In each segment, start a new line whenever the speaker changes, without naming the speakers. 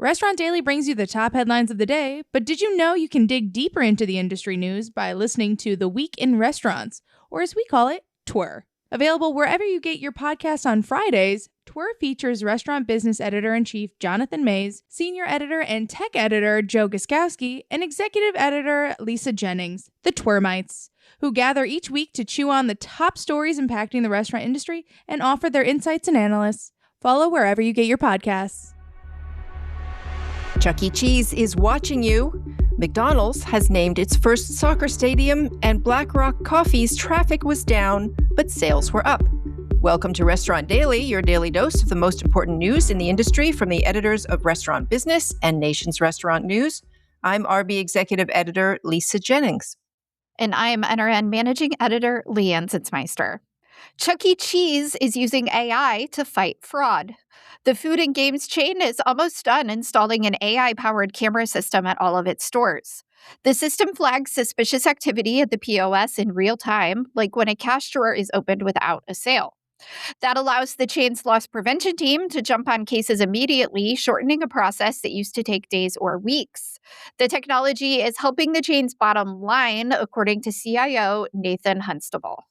Restaurant Daily brings you the top headlines of the day, but did you know you can dig deeper into the industry news by listening to The Week in Restaurants, or as we call it, TWER. Available wherever you get your podcasts on Fridays, TWER features restaurant business editor-in-chief Jonathan Mays, senior editor and tech editor Joe Guskowski, and executive editor Lisa Jennings, the TWERmites, who gather each week to chew on the top stories impacting the restaurant industry and offer their insights and analysis. Follow wherever you get your podcasts.
Chuck E. Cheese is watching you. McDonald's has named its first soccer stadium, and Black Rock Coffee's traffic was down, but sales were up. Welcome to Restaurant Daily, your daily dose of the most important news in the industry from the editors of Restaurant Business and Nation's Restaurant News. I'm RB Executive Editor Lisa Jennings.
And I'm NRN Managing Editor Leanne Zitzmeister. Chuck E. Cheese is using AI to fight fraud. The food and games chain is almost done installing an AI-powered camera system at all of its stores. The system flags suspicious activity at the POS in real time, like when a cash drawer is opened without a sale. That allows the chain's loss prevention team to jump on cases immediately, shortening a process that used to take days or weeks. The technology is helping the chain's bottom line, according to CIO Nathan Hunstable.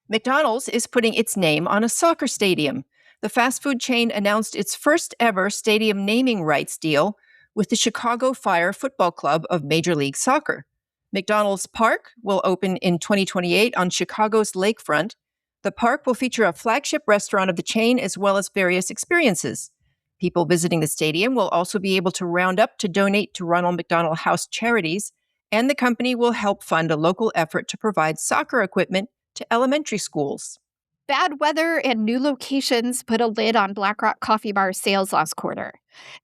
McDonald's is putting its name on a soccer stadium. The fast food chain announced its first ever stadium naming rights deal with the Chicago Fire Football Club of Major League Soccer. McDonald's Park will open in 2028 on Chicago's lakefront. The park will feature a flagship restaurant of the chain as well as various experiences. People visiting the stadium will also be able to round up to donate to Ronald McDonald House charities, and the company will help fund a local effort to provide soccer equipment to elementary schools.
Bad weather and new locations put a lid on Black Rock Coffee Bar's sales last quarter.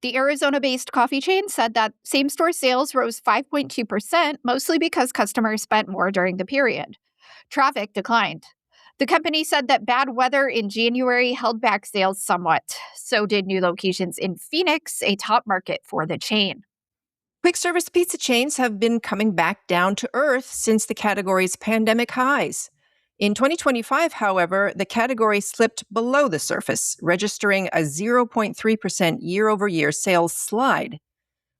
The Arizona-based coffee chain said that same-store sales rose 5.2%, mostly because customers spent more during the period. Traffic declined. The company said that bad weather in January held back sales somewhat. So did new locations in Phoenix, a top market for the chain.
Quick service pizza chains have been coming back down to earth since the category's pandemic highs. In 2025, however, the category slipped below the surface, registering a 0.3% year-over-year sales slide.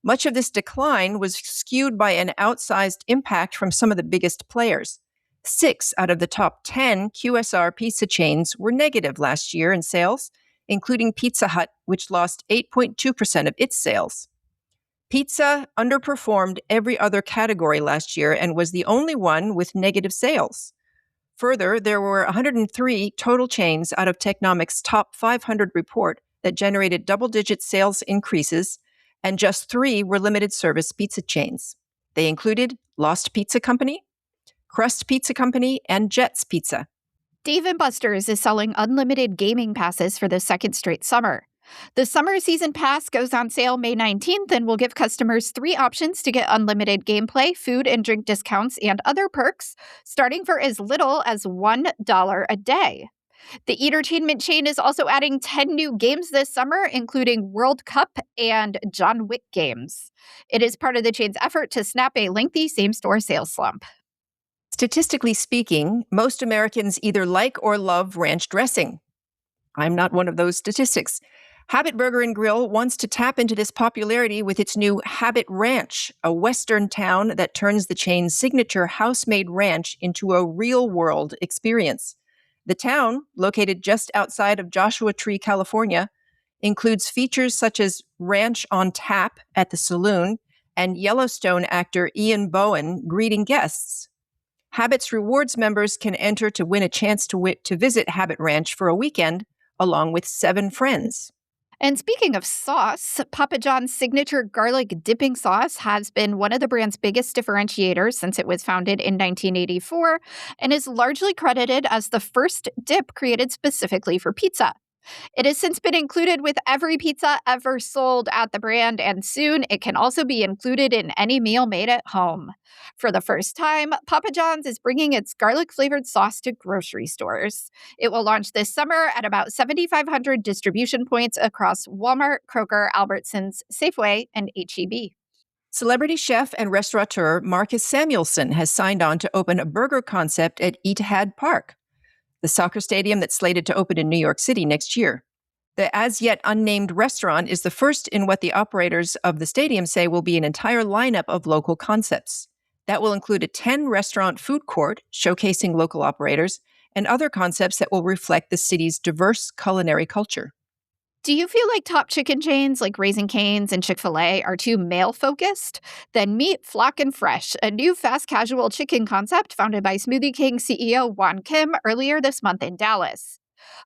Much of this decline was skewed by an outsized impact from some of the biggest players. 6 out of the top 10 QSR pizza chains were negative last year in sales, including Pizza Hut, which lost 8.2% of its sales. Pizza underperformed every other category last year and was the only one with negative sales. Further, there were 103 total chains out of Technomic's top 500 report that generated double-digit sales increases, and just 3 were limited service pizza chains. They included Lost Pizza Company, Crust Pizza Company, and Jets Pizza.
Dave & Buster's is selling unlimited gaming passes for the second straight summer. The summer season pass goes on sale May 19th and will give customers 3 options to get unlimited gameplay, food and drink discounts, and other perks, starting for as little as $1 a day. The entertainment chain is also adding 10 new games this summer, including World Cup and John Wick games. It is part of the chain's effort to snap a lengthy same-store sales slump.
Statistically speaking, most Americans either like or love ranch dressing. I'm not one of those statistics. Habit Burger and Grill wants to tap into this popularity with its new Habit Ranch, a Western town that turns the chain's signature house-made ranch into a real-world experience. The town, located just outside of Joshua Tree, California, includes features such as ranch on tap at the saloon and Yellowstone actor Ian Bohen greeting guests. Habit's rewards members can enter to win a chance to visit Habit Ranch for a weekend, along with 7 friends.
And speaking of sauce, Papa John's signature garlic dipping sauce has been one of the brand's biggest differentiators since it was founded in 1984 and is largely credited as the first dip created specifically for pizza. It has since been included with every pizza ever sold at the brand, and soon it can also be included in any meal made at home. For the first time, Papa John's is bringing its garlic-flavored sauce to grocery stores. It will launch this summer at about 7,500 distribution points across Walmart, Kroger, Albertsons, Safeway, and H-E-B.
Celebrity chef and restaurateur Marcus Samuelsson has signed on to open a burger concept at Etihad Park, the soccer stadium that's slated to open in New York City next year. The as yet unnamed restaurant is the first in what the operators of the stadium say will be an entire lineup of local concepts. That will include a 10-restaurant food court showcasing local operators and other concepts that will reflect the city's diverse culinary culture.
Do you feel like top chicken chains like Raising Cane's and Chick-fil-A are too male-focused? Then meet Flock and Fresh, a new fast casual chicken concept founded by Smoothie King CEO Juan Kim earlier this month in Dallas.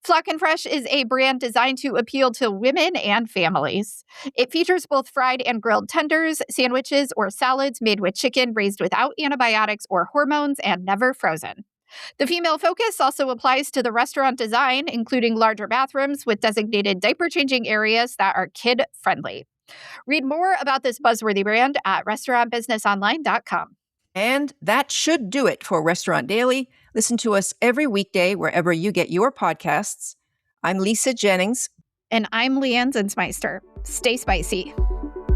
Flock and Fresh is a brand designed to appeal to women and families. It features both fried and grilled tenders, sandwiches, or salads made with chicken raised without antibiotics or hormones and never frozen. The female focus also applies to the restaurant design, including larger bathrooms with designated diaper-changing areas that are kid-friendly. Read more about this buzzworthy brand at restaurantbusinessonline.com.
And that should do it for Restaurant Daily. Listen to us every weekday wherever you get your podcasts. I'm Lisa Jennings.
And I'm Leanne Zinsmeister. Stay spicy.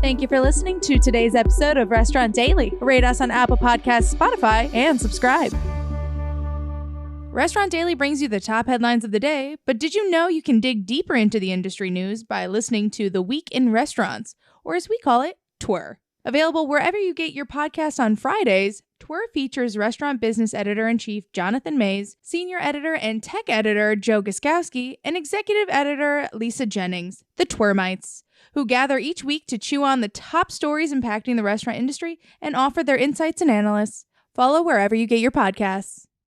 Thank you for listening to today's episode of Restaurant Daily. Rate us on Apple Podcasts, Spotify, and subscribe. Restaurant Daily brings you the top headlines of the day, but did you know you can dig deeper into the industry news by listening to The Week in Restaurants, or as we call it, TWER. Available wherever you get your podcasts on Fridays, TWER features restaurant business editor-in-chief Jonathan Mays, senior editor and tech editor Joe Guskowski, and executive editor Lisa Jennings, the TWERmites, who gather each week to chew on the top stories impacting the restaurant industry and offer their insights and analysis. Follow wherever you get your podcasts.